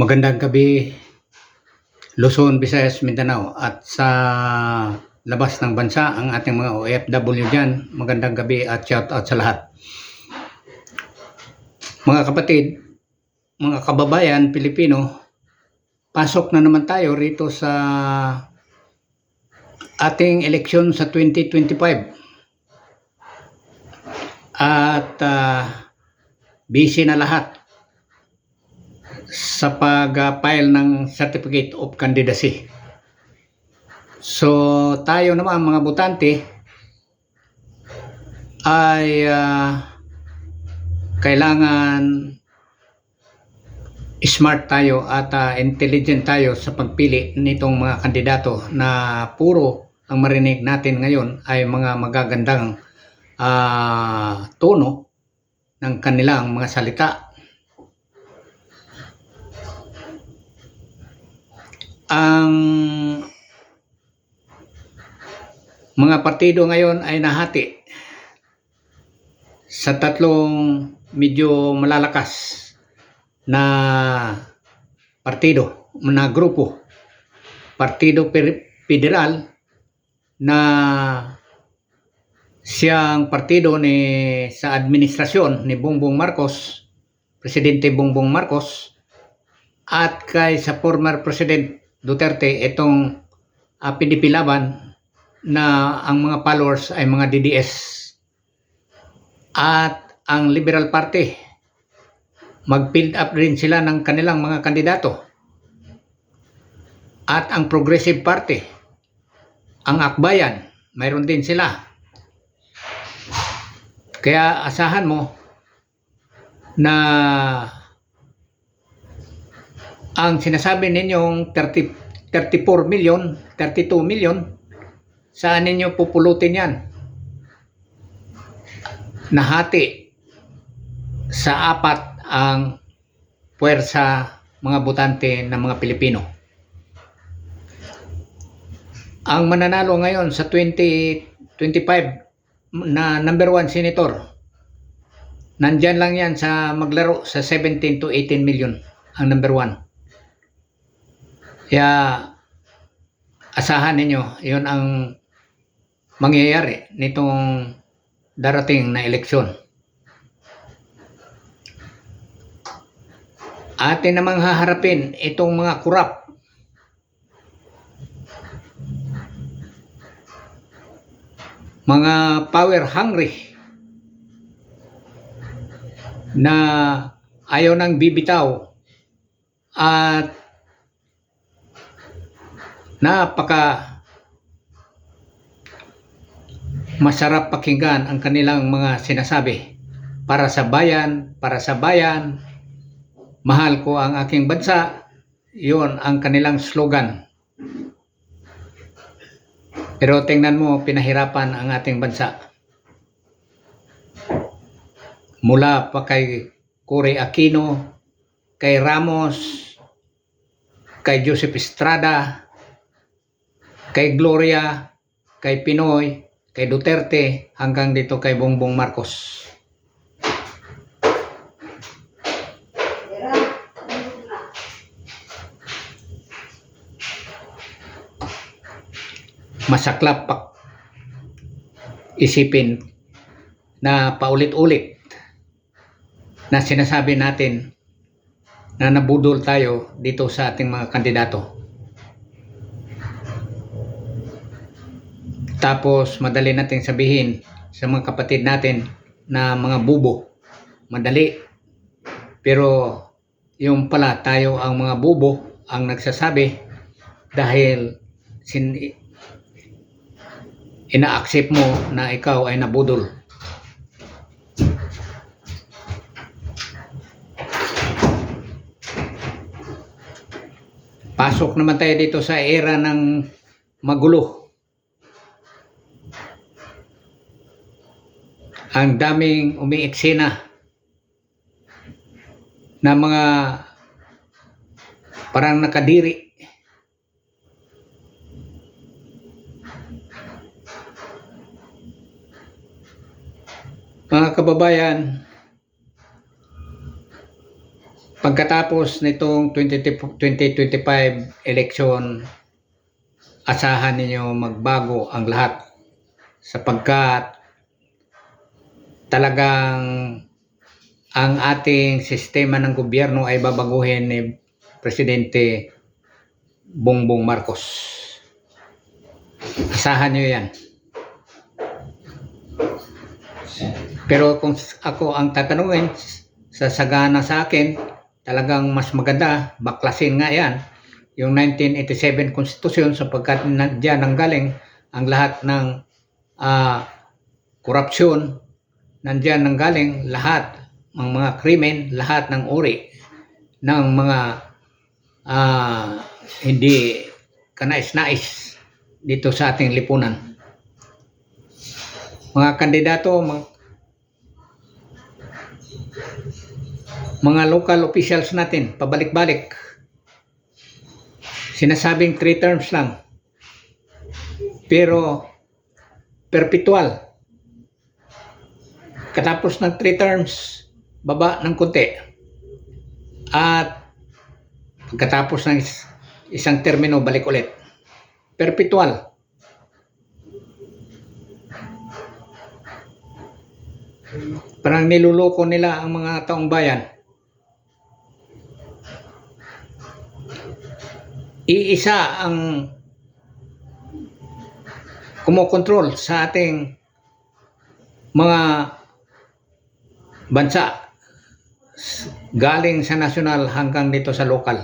Magandang gabi, Luzon, Visayas, Mindanao at sa labas ng bansa ang ating mga OFW dyan. Magandang gabi at shout out sa lahat. Mga kapatid, mga kababayan, Pilipino, pasok na naman tayo rito sa ating eleksyon sa 2025. At busy na lahat sa pag-file ng Certificate of Candidacy. So tayo naman mga botante ay kailangan smart tayo at intelligent tayo sa pagpili nitong mga kandidato na puro ang marinig natin ngayon ay mga magagandang tono ng kanilang mga salita. Ang mga partido ngayon ay nahati sa tatlong medyo malalakas na partido, na grupo. Partido Federal na siyang partido sa administrasyon ni Bongbong Marcos, Presidente Bongbong Marcos, at kay sa former President Duterte itong PDP Laban na ang mga followers ay mga DDS. At ang Liberal Party, mag-build up rin sila ng kanilang mga kandidato. At ang Progressive Party, ang Akbayan, mayroon din sila. Kaya asahan mo na ang sinasabi ninyong 34 million, 32 million, saan ninyo pupulutin yan? Nahati sa apat ang puwersa mga botante ng mga Pilipino. Ang mananalo ngayon sa 2025 na number 1 senator, nandyan lang yan sa maglaro sa 17 to 18 million ang number 1. Kaya asahan ninyo, yun ang mangyayari nitong darating na eleksyon. Atin namang haharapin itong mga kurap. Mga power hungry na ayaw nang bibitaw at napaka masarap pakinggan ang kanilang mga sinasabi. Para sa bayan, mahal ko ang aking bansa, yun ang kanilang slogan. Pero tingnan mo, pinahirapan ang ating bansa. Mula pa kay Cory Aquino, kay Ramos, kay Joseph Estrada, kay Gloria, kay Pinoy, kay Duterte, hanggang dito kay Bongbong Marcos. Masaklap isipin na paulit-ulit na sinasabi natin na nabudol tayo dito sa ating mga kandidato. Tapos madali nating sabihin sa mga kapatid natin na mga bubo. Madali. Pero yung pala tayo ang mga bubo ang nagsasabi dahil ina-accept mo na ikaw ay nabudol. Pasok naman tayo dito sa era ng magulo. Ang daming umiiksena na mga parang nakadiri. Mga kababayan, Pagkatapos nitong 2025 election, asahan ninyo magbago ang lahat sapagkat talagang ang ating sistema ng gobyerno ay babaguhin ni Presidente Bongbong Marcos. Asahan nyo yan. Pero kung ako ang tatanungin, sa sagana sa akin, talagang mas maganda, baklasin nga yan, yung 1987 Constitution sapagkat diyan nanggaling ang lahat ng korupsyon, nandiyan nanggaling lahat ng mga krimen, lahat ng uri ng mga hindi kanais-nais dito sa ating lipunan. Mga kandidato, mga local officials natin, pabalik-balik, sinasabing 3 terms lang, pero perpetual. Katapos ng 3 terms, baba ng konti. At pagkatapos ng isang termino, balik ulit. Perpetual. Parang niluloko nila ang mga taong bayan. Iisa ang kumokontrol sa ating mga bansa, galing sa national hanggang dito sa local,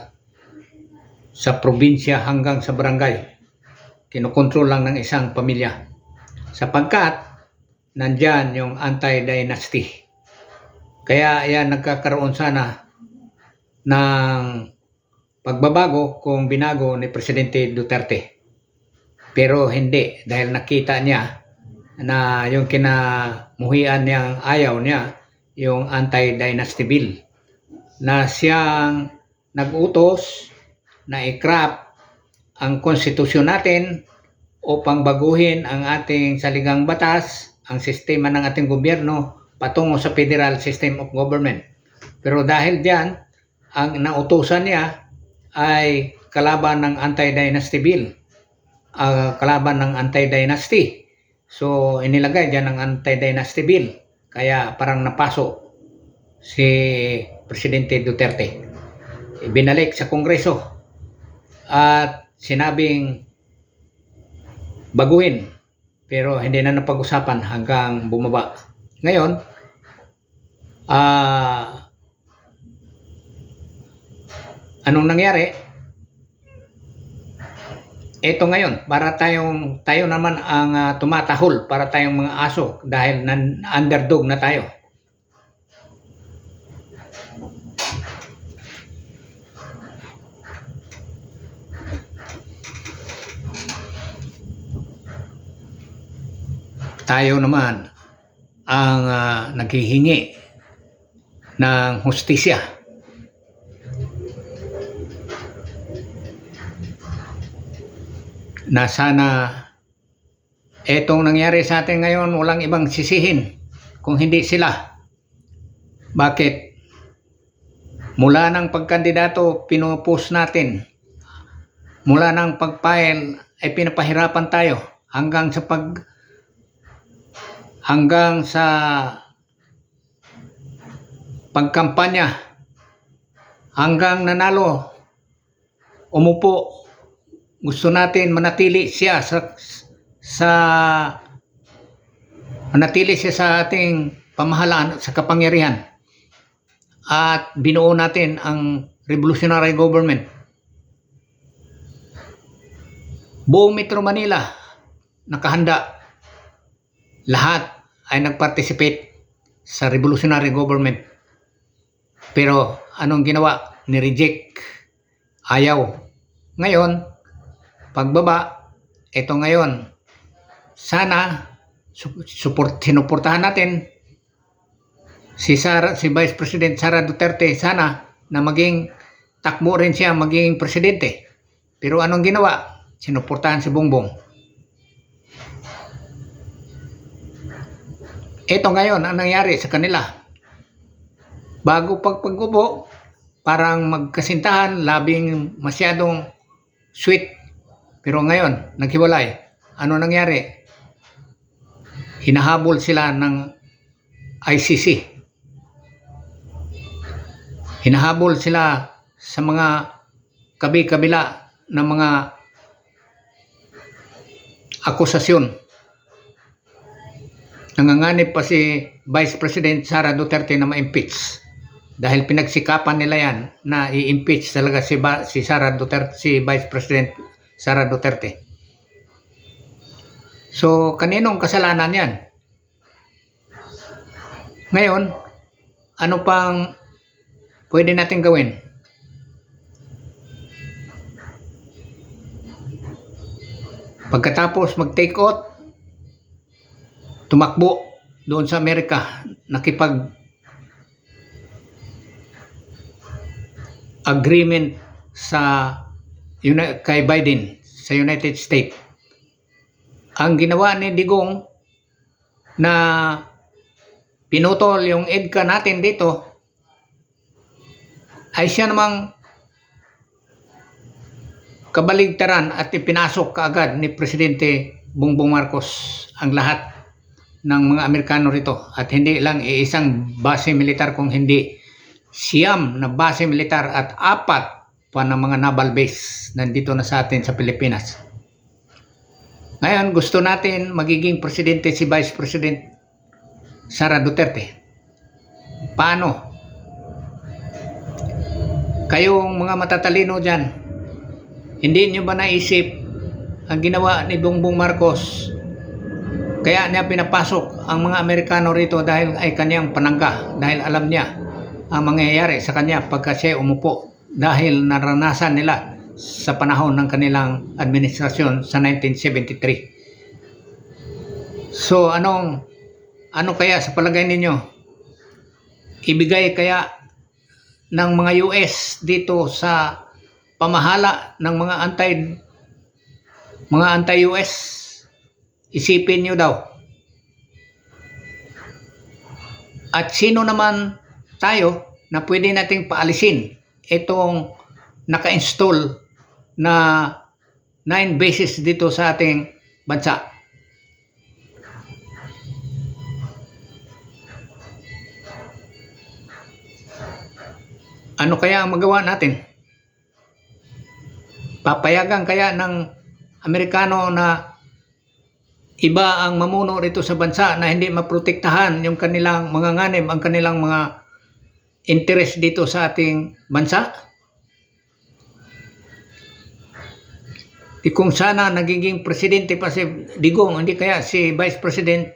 sa probinsya hanggang sa barangay, kinokontrol lang ng isang pamilya sapagkat nandyan yung anti-dynasty. Kaya yan nagkakaroon sana ng pagbabago kung binago ni Presidente Duterte. Pero hindi, dahil nakita niya na yung kinamuhian niyang ayaw niya, yung anti-dynasty bill, na siyang nag-utos na i-craft ang konstitusyon natin upang baguhin ang ating saligang batas, ang sistema ng ating gobyerno patungo sa federal system of government. Pero dahil diyan, ang nautusan niya ay kalaban ng anti-dynasty bill, kalaban ng anti-dynasty. So inilagay diyan ang anti-dynasty bill, kaya parang napaso si Presidente Duterte. Ibinalik sa Kongreso at sinabing baguhin, pero hindi na napag-usapan hanggang bumaba. Ngayon, anong nangyari? Ito ngayon, para tayo naman ang tumatahol, para tayong mga aso dahil underdog na tayo. Tayo naman ang naghihingi ng hustisya. Na sana etong nangyari sa atin ngayon walang ibang sisihin kung hindi sila. Bakit? Mula ng pagkandidato pinupost natin, mula ng pag-file ay pinapahirapan tayo hanggang sa pagkampanya, hanggang nanalo, umupo. Gusto natin manatili siya manatili siya sa ating pamahalaan, sa kapangyarihan. At binuo natin ang revolutionary government. Buong Metro Manila nakahanda. Lahat ay nag-participate sa revolutionary government. Pero anong ginawa? Ni-reject. Ayaw. Ngayon, pagbaba, ito ngayon, sana sinuportahan natin si Vice President Sara Duterte, sana na maging takbo rin siya maging presidente. Pero anong ginawa? Sinuportahan si Bongbong. Ito ngayon ang nangyari sa kanila. Bago pag-upo, parang magkasintahan, labing masyadong sweet. Pero ngayon, naghiwalay. Ano nangyari? Hinahabol sila ng ICC. Hinahabol sila sa mga kabi-kabila ng mga akusasyon. Nanganganib pa si Vice President Sara Duterte na ma-impeach. Dahil pinagsikapan nila yan na i-impeach talaga si Sara Duterte, si Vice President Sara Duterte. So, kaninong kasalanan yan? Ngayon, ano pang pwede natin gawin? Pagkatapos mag-take out, tumakbo doon sa Amerika, nakipag-agreement kay Biden sa United States. Ang ginawa ni Digong na pinutol yung EDCA natin dito ay siya namang kabaligtaran at ipinasok kaagad ni Presidente Bongbong Marcos ang lahat ng mga Amerikano rito, at hindi lang isang base militar, kung hindi siyam na base militar at 4 pa ng mga naval base nandito na sa atin sa Pilipinas. Ngayon, gusto natin magiging presidente si Vice President Sara Duterte. Paano? Kayong mga matatalino dyan, hindi nyo ba naisip ang ginawa ni Bongbong Marcos? Kaya niya pinapasok ang mga Amerikano rito dahil ay kanyang panangga, dahil alam niya ang mangyayari sa kanya pagka siya umupo, dahil naranasan nila sa panahon ng kanilang administrasyon sa 1973. So ano kaya sa palagay ninyo? Ibigay kaya ng mga US dito sa pamahala ng mga anti-US? Isipin nyo daw. At sino naman tayo na pwede nating paalisin itong naka-install na 9 bases dito sa ating bansa? Ano kaya ang magawa natin? Papayagan kaya ng Amerikano na iba ang mamuno rito sa bansa na hindi maprotektahan yung kanilang mga nganib, ang kanilang mga interest dito sa ating bansa? Kung sana nagiging presidente pa si Digong, hindi kaya si Vice President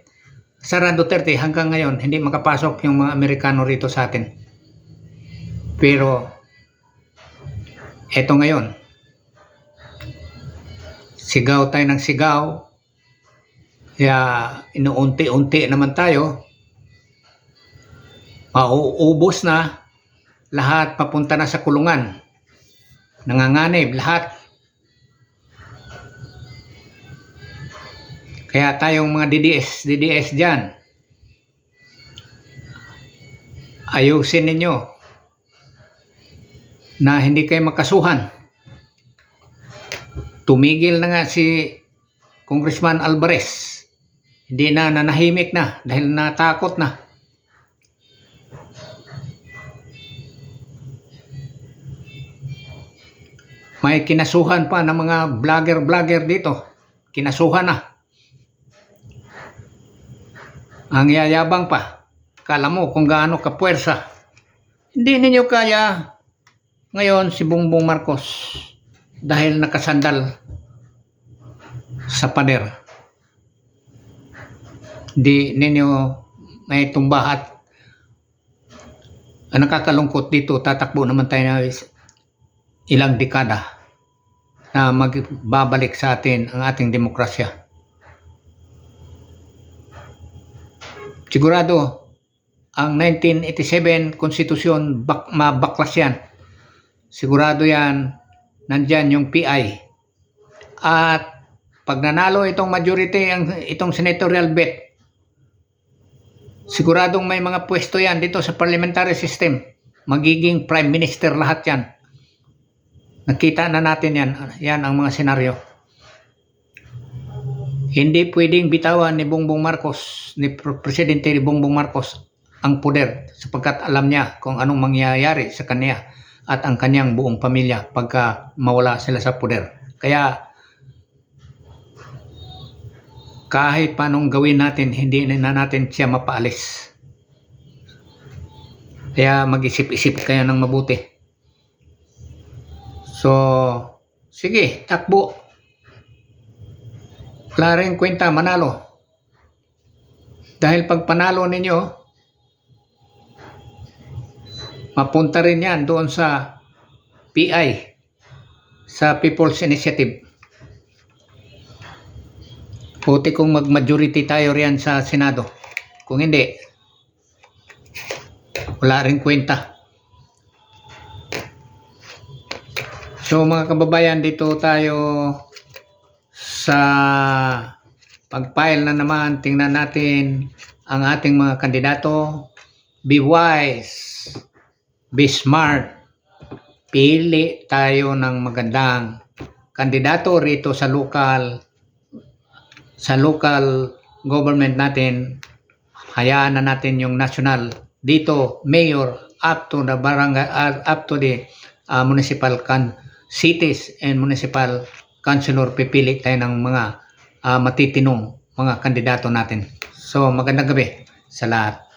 Sara Duterte, hanggang ngayon hindi makapasok yung mga Amerikano rito sa atin. Pero eto ngayon, sigaw tayo ng sigaw, kaya inuunti-unti naman tayo, mauubos na, lahat papunta na sa kulungan, nanganganib lahat. Kaya tayong mga DDS dyan, ayusin ninyo na hindi kayo makasuhan. Tumigil na nga si Congressman Alvarez. Hindi na, nanahimik na dahil natakot na. May kinasuhan pa ng mga vlogger dito. Kinasuhan na. Ang yayabang pa. Kala mo kung gaano kapuwersa. Hindi ninyo kaya ngayon si Bongbong Marcos dahil nakasandal sa pader. Di ninyo may tumba, at ang nakakalungkot dito, tatakbo naman tayo na ilang dekada na magbabalik sa atin ang ating demokrasya. Sigurado ang 1987 konstitusyon mabaklas yan. Sigurado yan, nandyan yung PI. At pag nanalo itong majority, itong senatorial bet, siguradong may mga pwesto yan dito sa parliamentary system. magiging prime minister lahat yan. Nakita na natin yan. Yan ang mga senaryo. Hindi pwedeng bitawan ni Bongbong Marcos, ni Presidente Bongbong Marcos ang poder sapagkat alam niya kung anong mangyayari sa kanya at ang kanyang buong pamilya pagka mawala sila sa poder. Kaya kahit panong gawin natin, hindi na natin siya mapaalis. Kaya mag-isip-isip kayo ng mabuti. So, sige, takbo. Wala rin kwenta manalo. Dahil pag panalo ninyo, mapunta rin yan doon sa PI, sa People's Initiative. Puti kung mag-majority tayo riyan sa Senado. Kung hindi, wala rin kwenta. So mga kababayan, dito tayo sa pag-file na naman. Tingnan natin ang ating mga kandidato. Be wise, be smart. Pili tayo ng magandang kandidato rito sa local government natin. Hayaan na natin yung national dito, mayor, up to the barangay, up to the municipal cities and municipal councilor. Pipili tayo ng mga matitinong mga kandidato natin. So magandang gabi sa lahat.